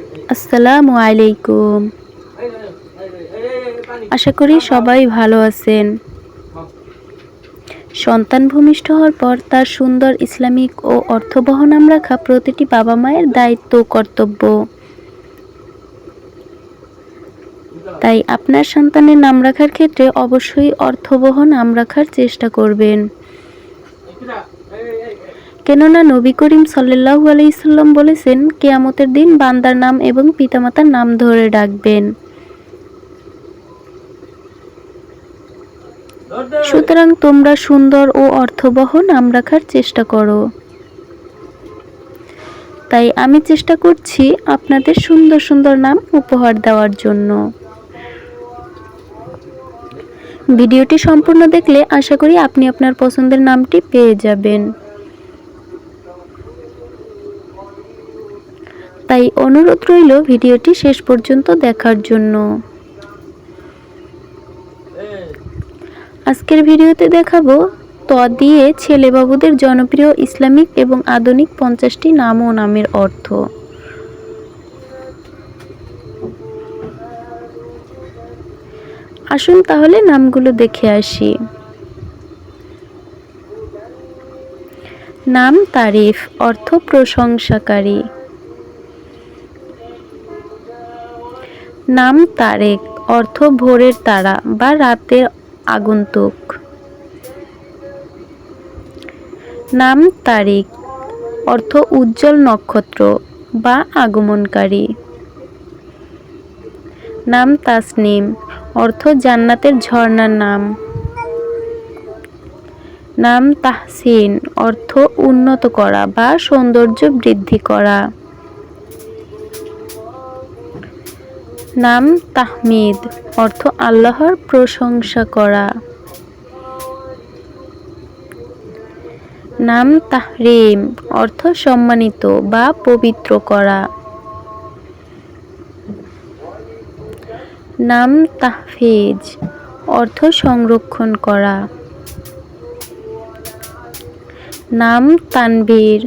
আসসালামু আলাইকুম। আশা করি সবাই ভালো আছেন। সন্তান ভূমিষ্ঠ হওয়ার পর তার সুন্দর ইসলামিক ও অর্থবহ নাম রাখা প্রতিটি বাবা মায়ের দায়িত্ব ও কর্তব্য। তাই আপনার সন্তানের নাম রাখার ক্ষেত্রে অবশ্যই অর্থবহ নাম রাখার চেষ্টা করবেন। কেননা নবী করিম সাল্লাল্লাহু আলাইহি সাল্লাম বলেছেন, কিয়ামতের দিন বান্দার নাম এবং পিতামাতার নাম ধরে ডাকবেন। সুতরাং তোমরা সুন্দর ও অর্থবহ নাম রাখার চেষ্টা করো। তাই আমি চেষ্টা করছি আপনাদের সুন্দর সুন্দর নাম উপহার দেওয়ার জন্য। ভিডিওটি সম্পূর্ণ দেখলে আশা করি আপনি আপনার পছন্দের নামটি পেয়ে যাবেন। তাই অনুরোধ রইল ভিডিওটি শেষ পর্যন্ত দেখার জন্য। আজকের ভিডিওতে দেখাবো ত দিয়ে ছেলে বাবুদের জনপ্রিয় ইসলামিক এবং আধুনিক 50টি নাম ও নামের অর্থ। আসুন তাহলে নামগুলো দেখে আসি। নাম তারিফ, অর্থ প্রশংসাকারী। নাম তারেক, অর্থ ভোরের তারা বা রাতের আগন্তুক। নাম তারিক, অর্থ উজ্জ্বল নক্ষত্র বা আগমনকারী। নাম তাসনিম, অর্থ জান্নাতের ঝর্ণার নাম। নাম তাহসিন, অর্থ উন্নত করা বা সৌন্দর্য বৃদ্ধি করা। নাম তাহমিদ, অর্থ আল্লাহর প্রশংসা করা। নাম তাহরিম, অর্থ সম্মানিত বা পবিত্র করা। নাম তাহফিজ, অর্থ সংরক্ষণ করা। নাম তানবীর,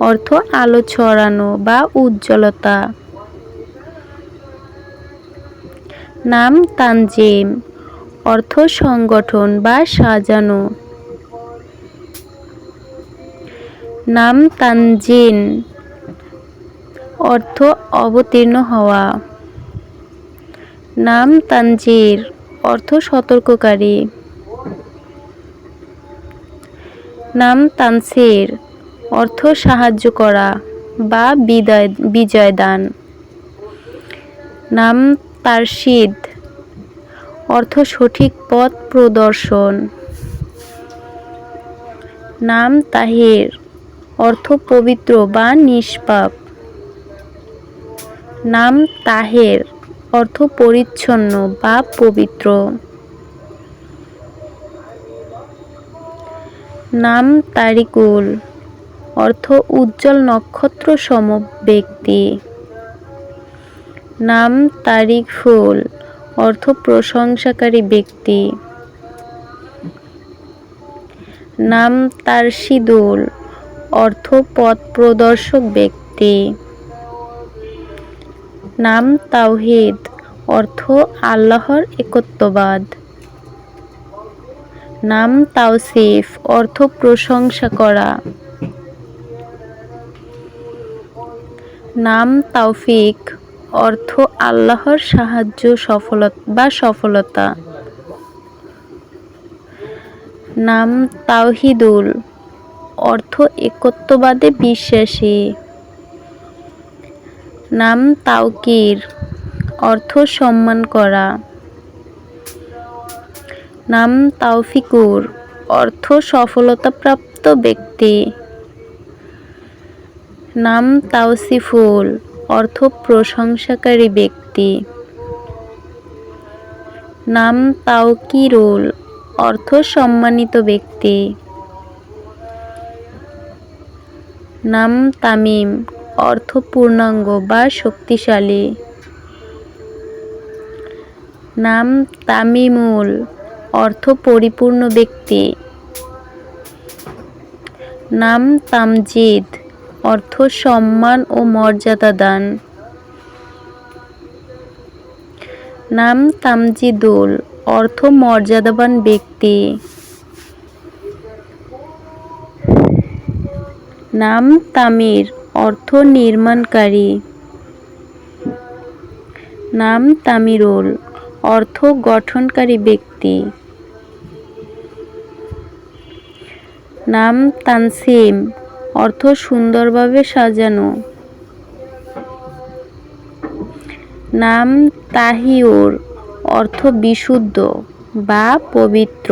অর্থ আলো ছড়ানো বা উজ্জ্বলতা। নাম তানজিম, অর্থ সংগঠন বা সাজানো। নাম তানজিন, অর্থ অবতীর্ণ হওয়া। নাম তানজির, অর্থ সতর্ককারী। নাম তানসির, অর্থ সাহায্য করা বা বিজয় দান। নাম তারশিদ, অর্থ সঠিক পথ প্রদর্শন। নাম তাহির, অর্থ পবিত্র বা নিষ্পাপ। নাম তাহের, অর্থ পরিচ্ছন্ন বা পবিত্র। নাম তারিকুল, অর্থ উজ্জ্বল নক্ষত্র সম ব্যক্তি। নাম তারিকুল, অর্থ প্রশংসাকারী ব্যক্তি। নাম তারশিদুল, অর্থ পথ প্রদর্শক ব্যক্তি। নাম তাওহীদ, অর্থ আল্লাহর একত্ববাদ। নাম তাওসিফ, অর্থ প্রশংসা করা। নাম তাওফিক, অর্থ আল্লাহর সাহায্য সফলতা। নাম তাওহিদুল, অর্থ একত্ববাদে বিশ্বাসী। নাম তাওকির, অর্থ সম্মান করা। নাম তাওফিকুর, অর্থ সফলতাপ্রাপ্ত ব্যক্তি। নাম তাওসিফুল, অর্থ প্রশংসাকারী ব্যক্তি। নাম তাওকিরুল, অর্থ সম্মানিত ব্যক্তি। নাম তামিম, অর্থ পূর্ণাঙ্গ বা শক্তিশালী। নাম তামিমুল, অর্থ পরিপূর্ণ ব্যক্তি। নাম তামজিদ, অর্থ সম্মান ও মর্যাদা দান। নাম তামজিদুল, অর্থ মর্যাদাবান ব্যক্তি। নাম তামির, অর্থ নির্মাণকারী। নাম তামিরুল, অর্থ গঠনকারী ব্যক্তি। নাম তানসিম, অর্থ সুন্দরভাবে সাজানো। নাম তাহিউর, অর্থ বিশুদ্ধ বা পবিত্র।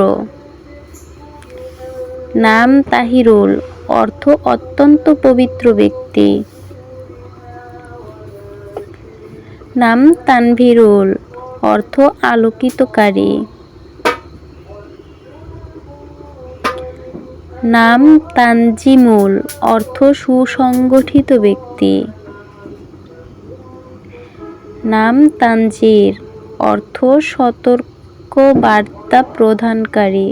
নাম তাহিরুল, অর্থ অত্যন্ত পবিত্র ব্যক্তি। নাম তানভীরুল, অর্থ আলোকিতকারী। নাম তানজিমুল, অর্থ সুসংগঠিত ব্যক্তি। নাম তানজির, অর্থ সতর্কবার্তা প্রদানকারী।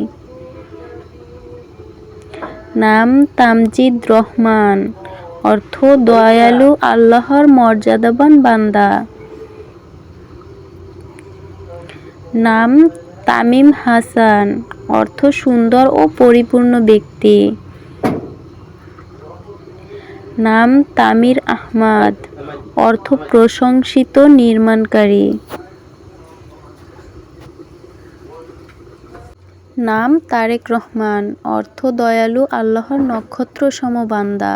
নাম তামজিদ রহমান, অর্থ দয়ালু আল্লাহর মর্যাদাবান বান্দা। নাম তামিম হাসান, অর্থ সুন্দর ও পরিপূর্ণ ব্যক্তি। নাম তামির আহমাদ, অর্থ প্রশংসিত নির্মাণকারী। নাম তারেক রহমান, অর্থ দয়ালু আল্লাহর নক্ষত্রসম বান্দা।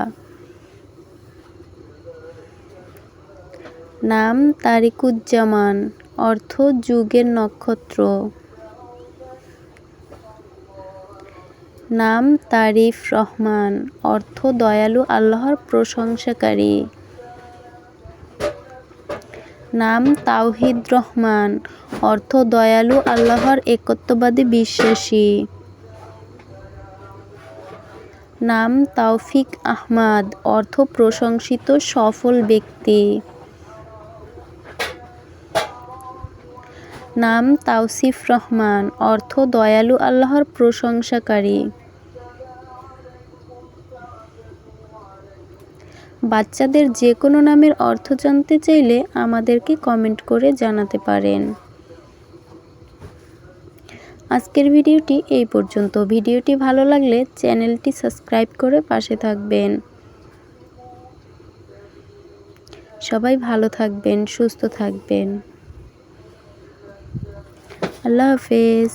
নাম তারিকুজ্জামান, অর্থ যুগের নক্ষত্র। নাম তারিফ রহমান, অর্থ দয়ালু আল্লাহর প্রশংসাকারী। নাম তাওহিদ রহমান, অর্থ দয়ালু আল্লাহর একত্ববাদী বিশ্বাসী। নাম তাওফিক আহমাদ, অর্থ প্রশংসিত সফল ব্যক্তি। নাম তাওসিফ রহমান, অর্থ দয়ালু আল্লাহর প্রশংসাকারী। বাচ্চাদের যে কোনো নামের অর্থ জানতে চাইলে আমাদেরকে কমেন্ট করে জানাতে পারেন। আজকের ভিডিওটি এই পর্যন্ত। ভিডিওটি ভালো লাগলে চ্যানেলটি সাবস্ক্রাইব করে পাশে থাকবেন। সবাই ভালো থাকবেন, সুস্থ থাকবেন। আল্লাহ হাফেজ।